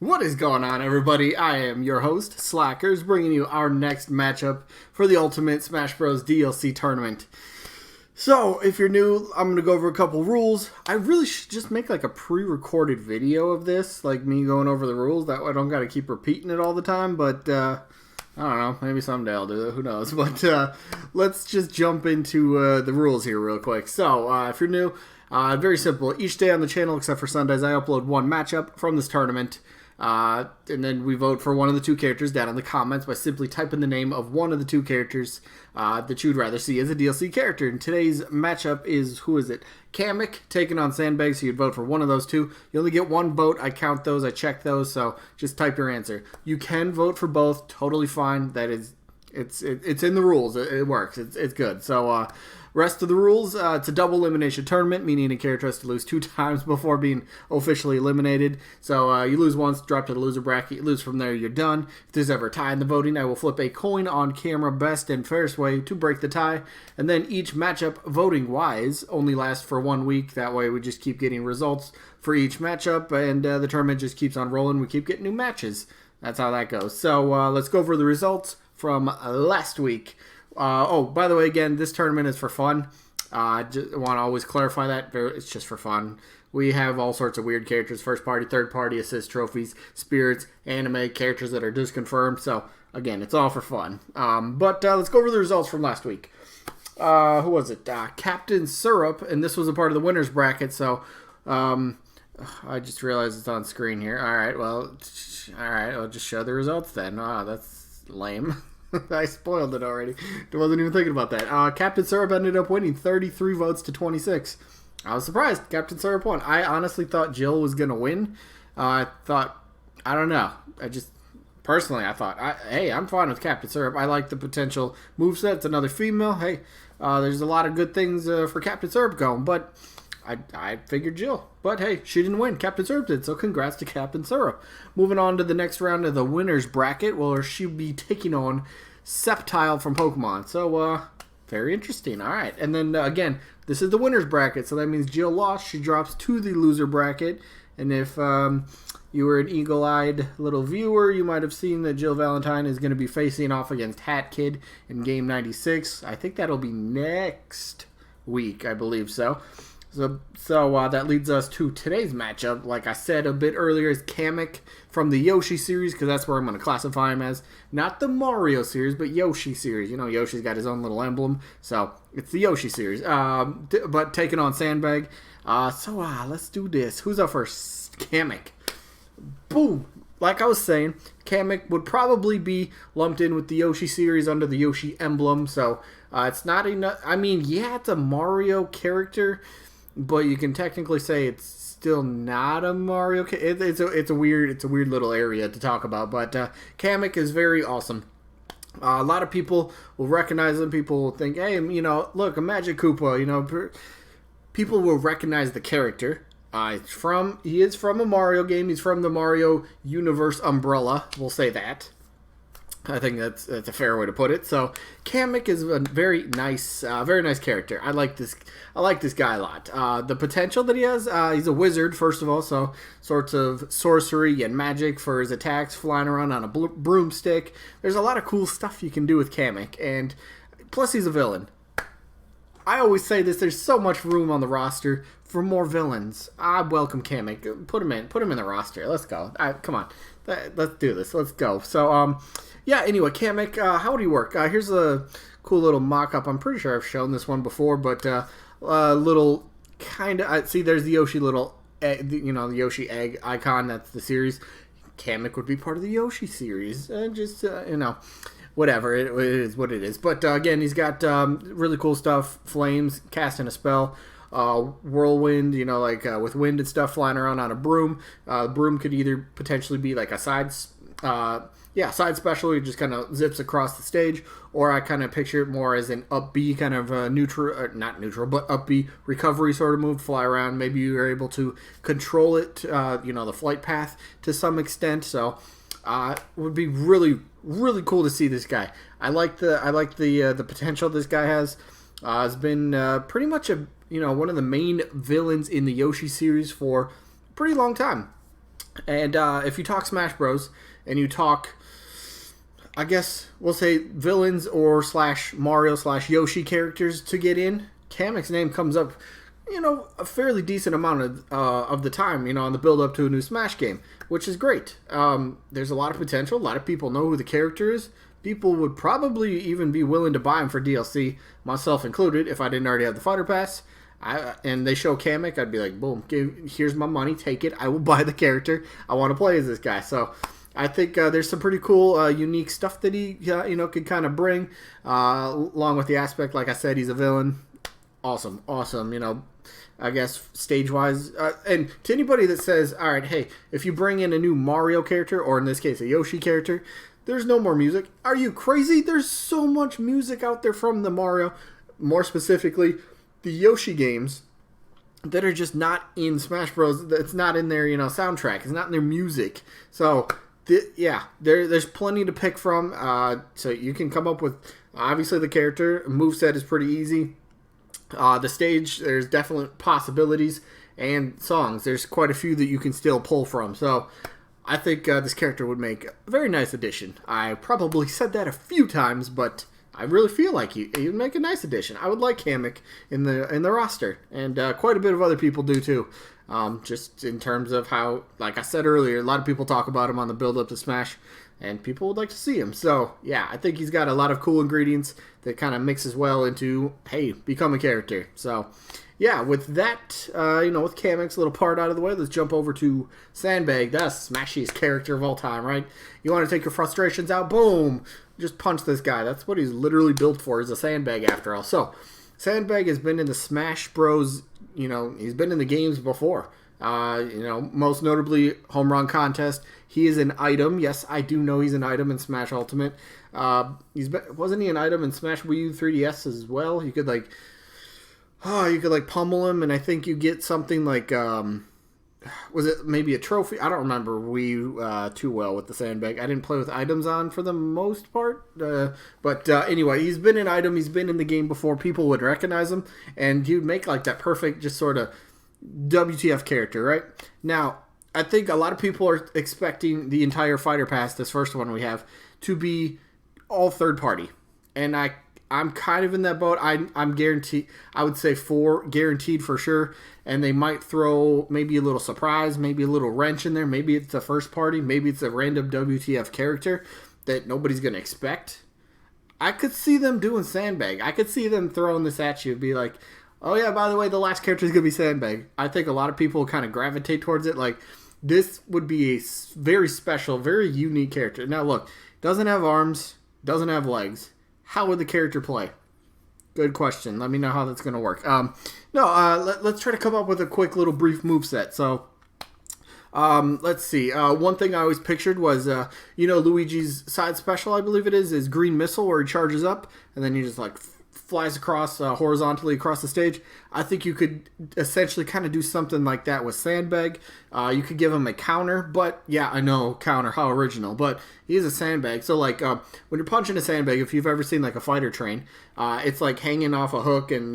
What is going on, everybody? I am your host, Slackerz, bringing you our next matchup for the Ultimate Smash Bros. DLC tournament. So, if you're new, I'm going to go over a couple rules. I really should just make like a pre-recorded video of this, like me going over the rules. That way I don't got to keep repeating it all the time, but I don't know. Maybe someday I'll do it. Who knows? But let's just jump into the rules here real quick. So, if you're new, very simple. Each day on the channel, except for Sundays, I upload one matchup from this tournament. And then we vote for one of the two characters down in the comments by simply typing the name of one of the two characters that you'd rather see as a DLC character. And today's matchup is, who is it? Kamek taking on Sandbag, so you'd vote for one of those two. You only get one vote. I count those. I check those, so just type your answer. You can vote for both. Totally fine. That is, it's in the rules. It works. It's good. So, rest of the rules, it's a double elimination tournament, meaning a character has to lose 2 times before being officially eliminated. So you lose once, drop to the loser bracket, you lose from there, you're done. If there's ever a tie in the voting, I will flip a coin on camera, best and fairest way to break the tie. And then each matchup, voting-wise, only lasts for 1 week. That way we just keep getting results for each matchup, and the tournament just keeps on rolling. We keep getting new matches. That's how that goes. So let's go over the results from last week. Oh, by the way, again, this tournament is for fun. I just want to always clarify that. It's just for fun. We have all sorts of weird characters, first party, third party, assist trophies, spirits, anime, characters that are just confirmed. So, again, it's all for fun. But let's go over the results from last week. Who was it? Captain Syrup, and this was a part of the winner's bracket. So, I just realized it's on screen here. All right, I'll just show the results then. That's lame. I spoiled it already. I wasn't even thinking about that. Captain Syrup ended up winning 33 votes to 26. I was surprised. Captain Syrup won. I honestly thought Jill was going to win. I don't know. Personally, I thought, hey, I'm fine with Captain Syrup. I like the potential moveset. It's another female. Hey, there's a lot of good things for Captain Syrup going, but I figured Jill. But hey, she didn't win. Captain Syrup did, so congrats to Captain Syrup. Moving on to the next round of the winner's bracket, where she'll be taking on Sceptile from Pokemon. So, very interesting. All right. And then, again, this is the winner's bracket, so that means Jill lost. She drops to the loser bracket. And if you were an eagle-eyed little viewer, you might have seen that Jill Valentine is going to be facing off against Hat Kid in Game 86. I think that'll be next week, I believe so. So that leads us to today's matchup. Like I said a bit earlier, is Kamek from the Yoshi series, because that's where I'm going to classify him as. Not the Mario series, but Yoshi series. You know, Yoshi's got his own little emblem, so it's the Yoshi series. But taking on Sandbag. Let's do this. Who's up first? Kamek. Boom. Like I was saying, Kamek would probably be lumped in with the Yoshi series under the Yoshi emblem, so it's not enough. I mean, yeah, it's a Mario character, but you can technically say it's still not a Mario. It's a weird little area to talk about. But Kamek is very awesome. A lot of people will recognize him. People will think, hey, you know, look, a Magic Koopa. You know, people will recognize the character. He is from a Mario game. He's from the Mario Universe umbrella. We'll say that. I think that's a fair way to put it. So Kamek is a very nice character. I like this guy a lot. The potential that he has, he's a wizard first of all, so sorts of sorcery and magic for his attacks, flying around on a broomstick. There's a lot of cool stuff you can do with Kamek, and plus he's a villain. I always say this: there's so much room on the roster for more villains. I welcome Kamek. Put him in the roster. Let's go. Come on, let's do this. Let's go. So yeah, anyway, Kamek, how would he work? Here's a cool little mock-up. I'm pretty sure I've shown this one before, but little kind of... See, there's the Yoshi little, egg, you know, the Yoshi egg icon. That's the series. Kamek would be part of the Yoshi series. You know, whatever. It is what it is. But, again, he's got really cool stuff. Flames, casting a spell. Whirlwind, you know, like with wind and stuff, flying around on a broom. Broom could either potentially be like a side special. He just kind of zips across the stage, or I kind of picture it more as an up B kind of not neutral, but up B recovery sort of move, fly around. Maybe you're able to control it, you know, the flight path to some extent. So it would be really, really cool to see this guy. I like the potential this guy has. Has been pretty much one of the main villains in the Yoshi series for a pretty long time. And if you talk Smash Bros. And you talk, I guess we'll say villains or slash Mario slash Yoshi characters to get in, Kamek's name comes up, a fairly decent amount of the time, on the build up to a new Smash game, which is great. There's a lot of potential. A lot of people know who the character is. People would probably even be willing to buy him for DLC, myself included, if I didn't already have the Fighter Pass. And they show Kamek, I'd be like, boom, here's my money, take it. I will buy the character. I want to play as this guy. So I think there's some pretty cool, unique stuff that he, could kind of bring, along with the aspect, like I said, he's a villain. Awesome. I guess stage-wise. And to anybody that says, all right, hey, if you bring in a new Mario character, or in this case, a Yoshi character, there's no more music. Are you crazy? There's so much music out there from the Mario, more specifically, the Yoshi games that are just not in Smash Bros. It's not in their, soundtrack. It's not in their music. So, there's plenty to pick from. So you can come up with, obviously, the character. Moveset is pretty easy. The stage, there's definite possibilities. And songs, there's quite a few that you can still pull from. So, I think this character would make a very nice addition. I probably said that a few times, but I really feel like he would make a nice addition. I would like Kamek in the roster, and quite a bit of other people do too. Just in terms of how, like I said earlier, a lot of people talk about him on the build-up to Smash, and people would like to see him. So, yeah, I think he's got a lot of cool ingredients that kind of mixes well into, hey, become a character. So, yeah, with that, with Kamek's little part out of the way, let's jump over to Sandbag, the smashiest character of all time, right? You want to take your frustrations out, boom, just punch this guy. That's what he's literally built for, is a sandbag after all. So, Sandbag has been in the Smash Bros, he's been in the games before. Most notably, Home Run Contest. He is an item. Yes, I do know he's an item in Smash Ultimate. Wasn't he an item in Smash Wii U 3DS as well? You could pummel him, and I think you get something like, was it maybe a trophy? I don't remember Wii too well with the Sandbag. I didn't play with items on for the most part. But anyway, he's been an item. He's been in the game before. People would recognize him, and he would make like that perfect just sort of WTF character, right? Now, I think a lot of people are expecting the entire Fighter Pass, this first one we have, to be all third party. And I'm kind of in that boat. I'm guaranteed. I would say 4 guaranteed for sure. And they might throw maybe a little surprise, maybe a little wrench in there. Maybe it's a first party. Maybe it's a random WTF character that nobody's going to expect. I could see them doing Sandbag. I could see them throwing this at you and be like, oh yeah, by the way, the last character is going to be Sandbag. I think a lot of people kind of gravitate towards it. Like, this would be a very special, very unique character. Now look, doesn't have arms, doesn't have legs. How would the character play? Good question. Let me know how that's going to work. Let's try to come up with a quick little brief moveset. So, let's see. One thing I always pictured was, Luigi's side special, I believe it is Green Missile, where he charges up, and then he just, flies across, horizontally across the stage. I think you could essentially kind of do something like that with Sandbag. You could give him a counter, but, yeah, I know, counter, how original, but he is a sandbag. So, when you're punching a sandbag, if you've ever seen, a fighter train, it's, hanging off a hook, and,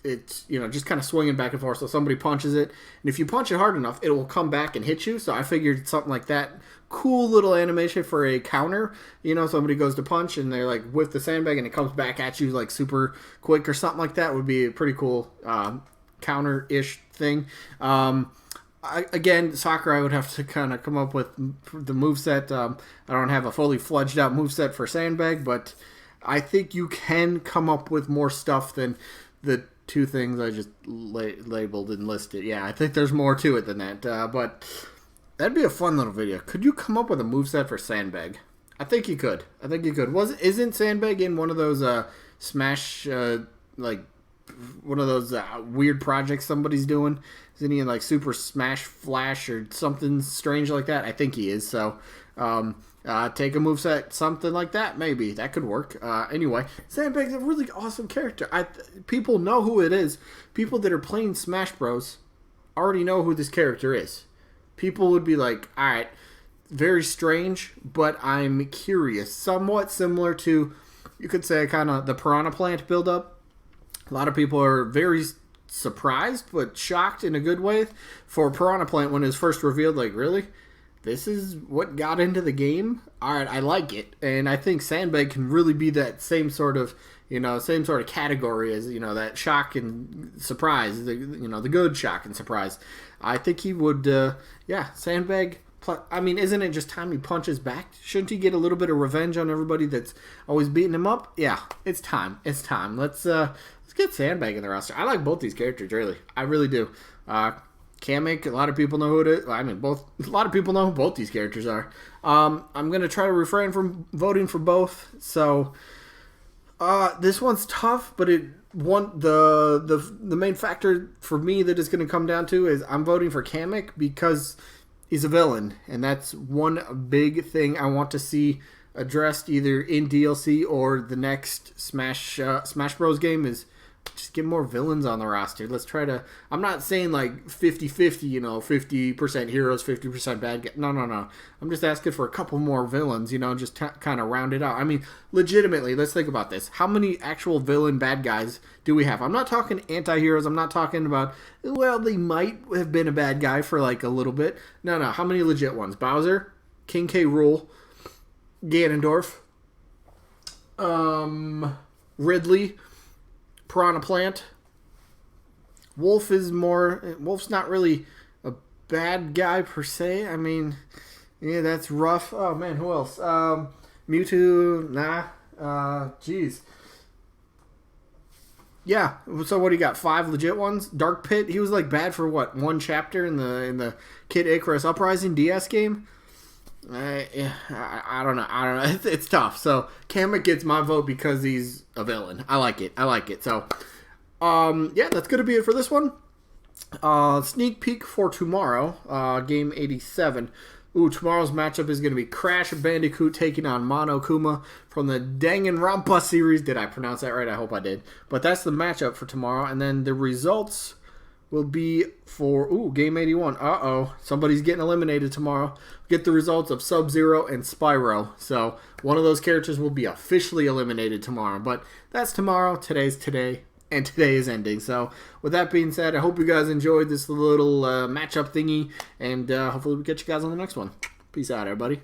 it's just kind of swinging back and forth. So somebody punches it, and if you punch it hard enough, it will come back and hit you. So I figured something like that. Cool little animation for a counter. Somebody goes to punch, and they're with the sandbag, and it comes back at you super quick or something like that. Would be a pretty cool counter-ish thing. Again, soccer, I would have to kind of come up with the moveset. I don't have a fully fledged out moveset for Sandbag, but I think you can come up with more stuff than the 2 things I just labeled and listed. Yeah, I think there's more to it than that. But that'd be a fun little video. Could you come up with a moveset for Sandbag? I think you could. Isn't Sandbag in one of those Smash, one of those weird projects somebody's doing? Isn't he in Super Smash Flash or something strange like that? I think he is. So, take a moveset, something like that, maybe. That could work. Anyway, Sandbag's a really awesome character. People know who it is. People that are playing Smash Bros. Already know who this character is. People would be like, alright, very strange, but I'm curious. Somewhat similar to, you could say, kind of the Piranha Plant build-up. A lot of people are very surprised, but shocked in a good way for Piranha Plant when it was first revealed. Like, really? This is what got into the game? All right, I like it. And I think Sandbag can really be that same sort of category as, that shock and surprise, the good shock and surprise. I think he would, Sandbag. I mean, isn't it just time he punches back? Shouldn't he get a little bit of revenge on everybody that's always beating him up? Yeah, it's time. It's time. Let's get Sandbag in the roster. I like both these characters, really. I really do. Kamek, a lot of people know who it is. I mean, a lot of people know who both these characters are. I'm going to try to refrain from voting for both. So, this one's tough, but the main factor for me that it's going to come down to is I'm voting for Kamek because he's a villain, and that's one big thing I want to see addressed either in DLC or the next Smash Bros. Game is just get more villains on the roster. Let's try to... I'm not saying like 50-50, 50% heroes, 50% bad guys. No. I'm just asking for a couple more villains, just kind of round it out. I mean, legitimately, let's think about this. How many actual villain bad guys do we have? I'm not talking anti-heroes. I'm not talking about, well, they might have been a bad guy for like a little bit. No. How many legit ones? Bowser, King K. Rool, Ganondorf, Ridley, Piranha Plant. Wolf's not really a bad guy per se. I mean, yeah, that's rough. Oh man, who else? Mewtwo, nah. Jeez. Yeah. So what do you got? 5 legit ones. Dark Pit. He was like bad for what? 1 chapter in the Kid Icarus Uprising DS game. I don't know. It's tough. So Kamek gets my vote because he's a villain. I like it. So, that's going to be it for this one. Sneak peek for tomorrow. Game 87. Tomorrow's matchup is going to be Crash Bandicoot taking on Monokuma from the Danganronpa series. Did I pronounce that right? I hope I did. But that's the matchup for tomorrow. And then the results will be for, Game 81. Somebody's getting eliminated tomorrow. Get the results of Sub-Zero and Spyro. So, one of those characters will be officially eliminated tomorrow. But that's tomorrow. Today's today. And today is ending. So, with that being said, I hope you guys enjoyed this little matchup thingy. And hopefully we catch you guys on the next one. Peace out, everybody.